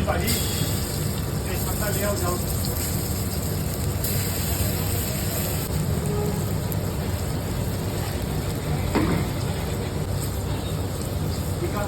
भाजी तेज पत्ता ले आओ जाओ। ठीक है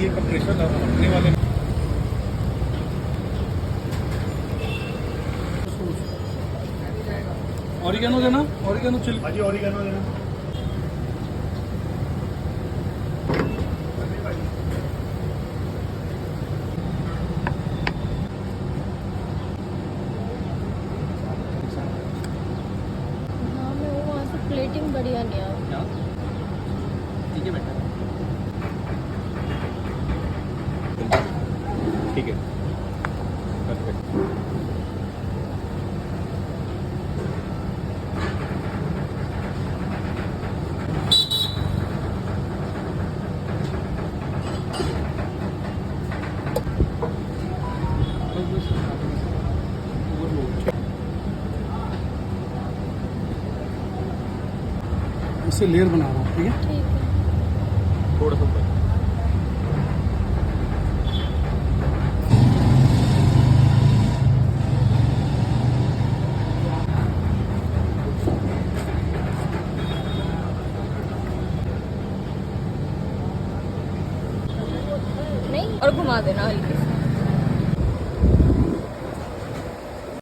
ये कंप्रेशर रखने वाले ऑरिगेनो देना, ऑरिगेनो चिली। भाजी ऑरिगेनो देना। हाँ मैं वो वहाँ से प्लेटिंग बढ़िया लिया। ठीक है बेटा, ठीक है परफेक्ट। इससे लेयर बना रहा हूँ, ठीक है। ठीक है। थोड़ा सा ऊपर। नहीं और घुमा देना हल्के